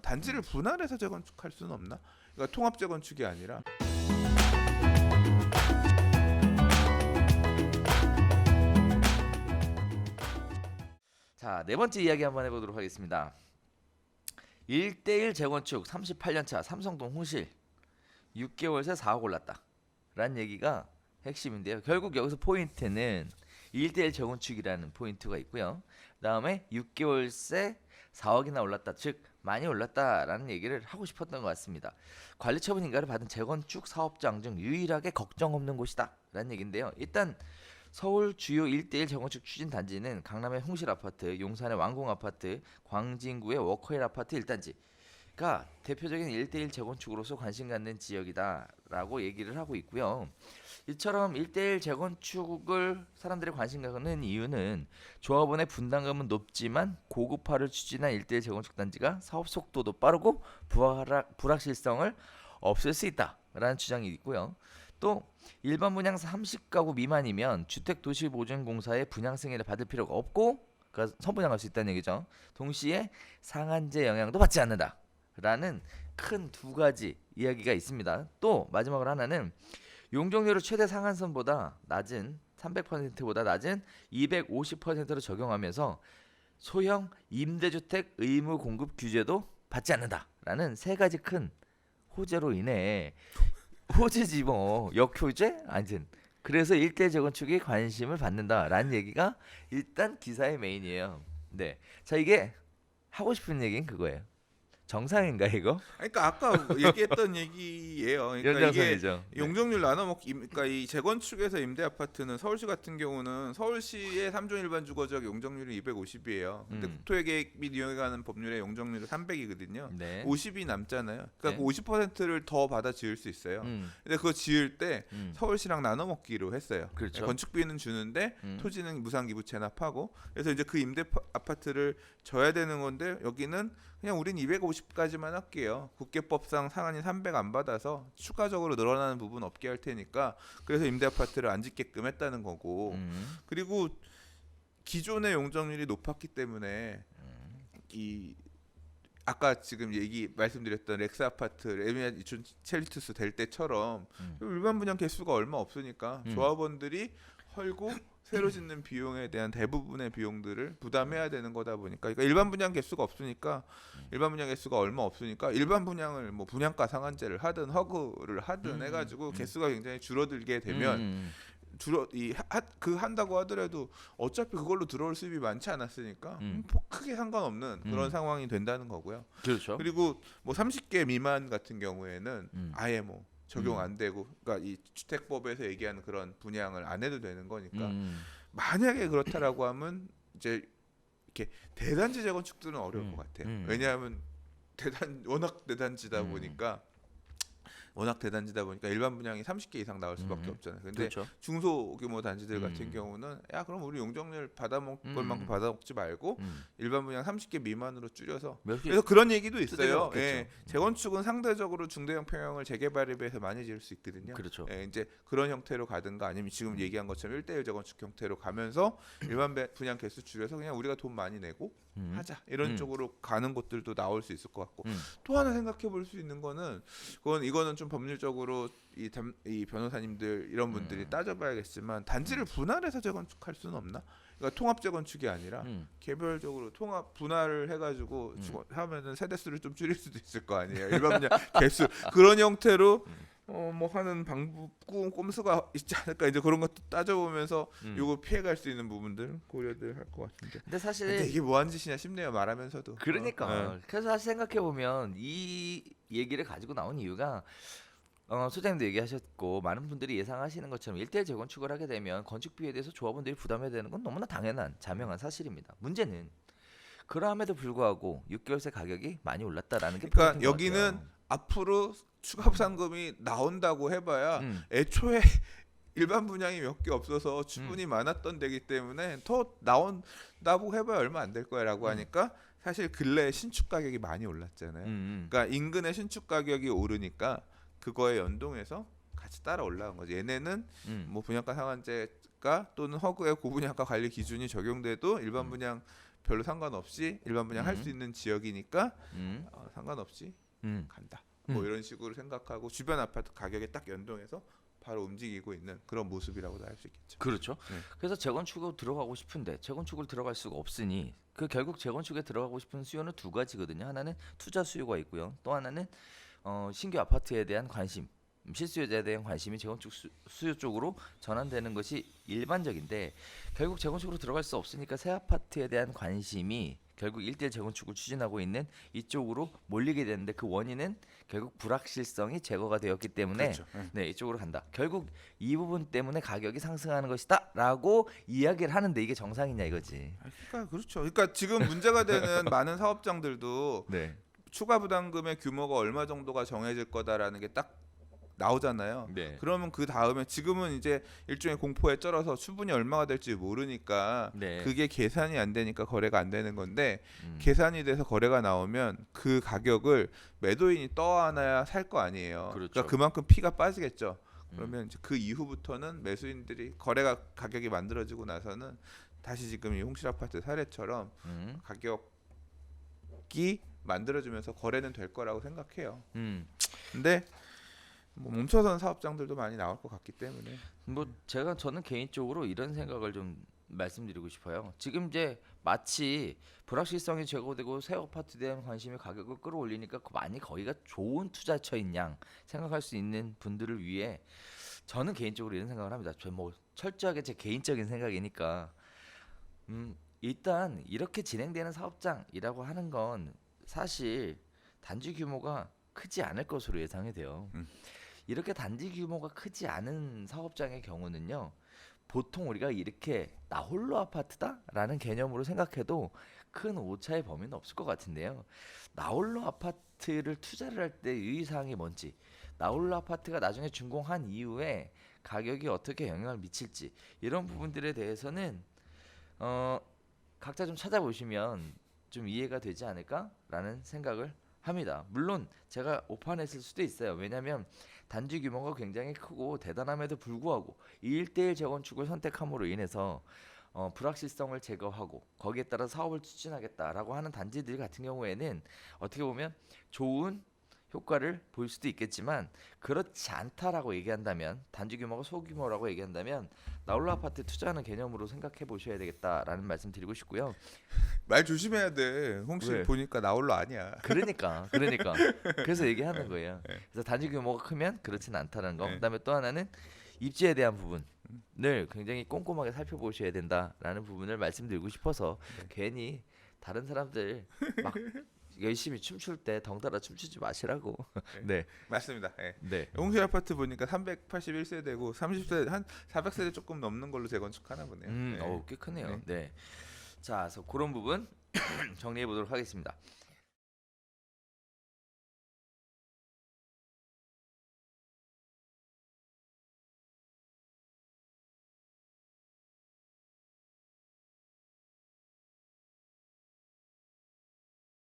단지를 분할해서 재건축할 수는 없나? 그러니까 통합 재건축이 아니라. 자, 네 번째 이야기 한번 해보도록 하겠습니다. 1대1 재건축 38년차 삼성동 홍실 6개월 새 4억 올랐다 라는 얘기가 핵심인데요. 결국 여기서 포인트는 1대1 재건축이라는 포인트가 있고요. 그 다음에 6개월 새 4억이나 올랐다, 즉 많이 올랐다라는 얘기를 하고 싶었던 것 같습니다. 관리처분 인가를 받은 재건축 사업장 중 유일하게 걱정 없는 곳이다 라는 얘기인데요. 일단 서울 주요 1대1 재건축 추진 단지는 강남의 홍실 아파트, 용산의 왕궁 아파트, 광진구의 워커힐 아파트 1단지가 대표적인 1대1 재건축으로서 관심 갖는 지역이다라고 얘기를 하고 있고요. 이처럼 1대1 재건축을 사람들이 관심 갖는 이유는 조합원의 분담금은 높지만 고급화를 추진한 1대1 재건축 단지가 사업 속도도 빠르고 불확실성을 없앨 수 있다라는 주장이 있고요. 또 일반 분양 30가구 미만이면 주택도시보증공사의 분양 승인을 받을 필요가 없고, 그러니까 선분양할 수 있다는 얘기죠. 동시에 상한제 영향도 받지 않는다라는 큰 두 가지 이야기가 있습니다. 또 마지막으로 하나는 용적률을 최대 상한선보다 낮은 300%보다 낮은 250%로 적용하면서 소형 임대주택 의무 공급 규제도 받지 않는다라는 세 가지 큰 호재로 인해 호재지 뭐 역효제? 아무튼 그래서 1대 재건축에 관심을 받는다라는 얘기가 일단 기사의 메인이에요. 네, 자 이게 하고 싶은 얘기는 그거예요. 정상인가 이거? 그러니까 아까 얘기했던 얘기예요. 그러니까 이게 연장선이죠. 네. 용적률 나눠먹기, 그러니까 이 재건축에서 임대 아파트는 서울시 같은 경우는 서울시의 3종 일반 주거지역 용적률이 250이에요. 근데 국토계획 및 이용에 관한 법률의 용적률은 300이거든요. 네. 50이 남잖아요. 그러니까 네. 그 50%를 더 받아 지을 수 있어요. 근데 그거 지을 때 서울시랑 나눠먹기로 했어요. 그렇죠. 건축비는 주는데 토지는 무상기부 체납하고, 그래서 이제 그 임대 아파트를 져야 되는 건데 여기는 그냥 우린 250까지만 할게요. 국계법상 상한이 300 안 받아서 추가적으로 늘어나는 부분 없게 할 테니까, 그래서 임대 아파트를 안 짓게끔 했다는 거고. 그리고 기존의 용적률이 높았기 때문에 이 아까 지금 말씀드렸던 렉스 아파트, 레미안 이촌 첼리투스 될 때처럼 일반 분양 개수가 얼마 없으니까 조합원들이 헐고 새로 짓는 비용에 대한 대부분의 비용들을 부담해야 되는 거다 보니까, 그러니까 일반 분양 개수가 없으니까, 일반 분양 개수가 얼마 없으니까 일반 분양을 뭐 분양가 상한제를 하든 허그를 하든 해가지고 개수가 굉장히 줄어들게 되면 한다고 하더라도 어차피 그걸로 들어올 수입이 많지 않았으니까 크게 상관없는 그런 상황이 된다는 거고요. 그렇죠. 그리고 뭐 30개 미만 같은 경우에는 아예 뭐 적용 안 되고, 그러니까 이 주택법에서 얘기하는 그런 분양을 안 해도 되는 거니까. 만약에 그렇다라고 하면 이제 이렇게 대단지 재건축들은 어려울 것 같아요. 왜냐하면 워낙 대단지다 보니까 일반 분양이 30개 이상 나올 수밖에 없잖아요. 근데 그렇죠. 중소규모 단지들 같은 경우는 야 그럼 우리 용적률 받아먹을 만큼 받아먹지 말고 일반 분양 30개 미만으로 줄여서, 그래서 그런 얘기도 있어요. 예, 재건축은 상대적으로 중대형 평형을 재개발에 비해서 많이 지을 수 있거든요. 그렇죠. 예, 이제 그런 형태로 가든가 아니면 지금 얘기한 것처럼 1대1 재건축 형태로 가면서 일반 분양 개수 줄여서 그냥 우리가 돈 많이 내고 하자 이런 쪽으로 가는 곳들도 나올 수 있을 것 같고. 또 하나 생각해 볼 수 있는 거는 이거는 좀 법률적으로 이 변호사님들 이런 분들이 따져봐야겠지만, 단지를 분할해서 재건축할 수는 없나? 그러니까 통합 재건축이 아니라 개별적으로 통합 분할을 해가지고 하면은 세대수를 좀 줄일 수도 있을 거 아니에요. 일반 분양 개수 그런 형태로 뭐 하는 방법 꼼수가 있지 않을까, 이제 그런 것도 따져보면서 요거 피해갈 수 있는 부분들 고려들 할 것 같은데. 근데 사실 근데 이게 뭐한 짓이냐 싶네요, 말하면서도. 그러니까 그래서 사실 생각해 보면 이 얘기를 가지고 나온 이유가 소장님도 얘기하셨고 많은 분들이 예상하시는 것처럼 1대1 재건축을 하게 되면 건축비에 대해서 조합원들이 부담해야 되는 건 너무나 당연한 자명한 사실입니다. 문제는 그럼에도 불구하고 6개월 새 가격이 많이 올랐다라는 게 그러니까 포인트인 것 여기는 같아요. 앞으로 추가 부담금이 나온다고 해봐야 애초에 일반 분양이 몇 개 없어서 주문이 많았던 데기 때문에 더 나온다고 해봐야 얼마 안 될 거야라고 하니까, 사실 근래 신축 가격이 많이 올랐잖아요. 그러니까 인근의 신축 가격이 오르니까 그거에 연동해서 같이 따라 올라간 거지. 얘네는 뭐 분양가 상한제가 또는 허그의 고분양가 관리 기준이 적용돼도 일반 분양 별로 상관없이 일반 분양 할 수 있는 지역이니까 상관없이 간다. 뭐 이런 식으로 생각하고 주변 아파트 가격에 딱 연동해서 바로 움직이고 있는 그런 모습이라고도 할 수 있겠죠. 그렇죠. 네. 그래서 재건축으로 들어가고 싶은데 재건축을 들어갈 수가 없으니 그 결국 재건축에 들어가고 싶은 수요는 두 가지거든요. 하나는 투자 수요가 있고요. 또 하나는 신규 아파트에 대한 관심, 실수요자에 대한 관심이 재건축 수요 쪽으로 전환되는 것이 일반적인데 결국 재건축으로 들어갈 수 없으니까 새 아파트에 대한 관심이 결국 일대 재건축을 추진하고 있는 이쪽으로 몰리게 되는데 그 원인은 결국 불확실성이 제거가 되었기 때문에 그렇죠. 네, 이쪽으로 간다. 결국 이 부분 때문에 가격이 상승하는 것이다라고 이야기를 하는데 이게 정상이냐 이거지. 그러니까 그렇죠. 그러니까 지금 문제가 되는 많은 사업장들도 네. 추가 부담금의 규모가 얼마 정도가 정해질 거다라는 게 딱 나오잖아요. 네. 그러면 그 다음에 지금은 이제 일종의 공포에 쩔어서 수분이 얼마가 될지 모르니까 네. 그게 계산이 안 되니까 거래가 안 되는 건데 음. 계산이 돼서 거래가 나오면 그 가격을 매도인이 떠안아야 살 거 아니에요. 그렇죠. 그러니까 그만큼 피가 빠지겠죠. 음. 그러면 이제 그 이후부터는 매수인들이 거래가 가격이 만들어지고 나서는 다시 지금 이 홍실 아파트 사례처럼 가격이 만들어지면서 거래는 될 거라고 생각해요. 근데 뭐 멈춰선 사업장들도 많이 나올 것 같기 때문에 뭐 저는 개인적으로 이런 생각을 좀 말씀드리고 싶어요. 지금 이제 마치 불확실성이 제거되고 새 아파트에 대한 관심이 가격을 끌어올리니까 많이 거기가 좋은 투자처인 양 생각할 수 있는 분들을 위해 저는 개인적으로 이런 생각을 합니다. 저 뭐 철저하게 제 개인적인 생각이니까 일단 이렇게 진행되는 사업장이라고 하는 건 사실 단지 규모가 크지 않을 것으로 예상이 돼요. 이렇게 단지 규모가 크지 않은 사업장의 경우는요. 보통 우리가 이렇게 나 홀로 아파트다라는 개념으로 생각해도 큰 오차의 범위는 없을 것 같은데요. 나 홀로 아파트를 투자를 할 때 유의사항이 뭔지, 나 홀로 아파트가 나중에 준공한 이후에 가격이 어떻게 영향을 미칠지 이런 부분들에 대해서는 각자 좀 찾아보시면 좀 이해가 되지 않을까라는 생각을 합니다. 물론 제가 오판했을 수도 있어요. 왜냐하면 단지 규모가 굉장히 크고 대단함에도 불구하고 1대1 재건축을 선택함으로 인해서 불확실성을 제거하고 거기에 따라 사업을 추진하겠다라고 하는 단지들 같은 경우에는 어떻게 보면 좋은 효과를 볼 수도 있겠지만 그렇지 않다라고 얘기한다면 단지 규모가 소규모라고 얘기한다면 나홀로 아파트 투자하는 개념으로 생각해 보셔야 되겠다라는 말씀 드리고 싶고요. 말 조심해야 돼. 홍실 왜? 보니까 나 홀로 아니야. 그러니까 그래서 얘기하는 거예요. 그래서 단지 규모가 크면 그렇진 않다는 거. 네. 그다음에 또 하나는 입지에 대한 부분을 굉장히 꼼꼼하게 살펴보셔야 된다라는 부분을 말씀드리고 싶어서 괜히 다른 사람들 막 열심히 춤출 때 덩달아 춤추지 마시라고. 네. 맞습니다. 예. 네. 홍실 아파트 보니까 381세대고 30세대 한 400세대 조금 넘는 걸로 재건축하나 보네요. 예. 꽤 크네요. 네. 네. 자, 그래서 그런 부분 정리해 보도록 하겠습니다.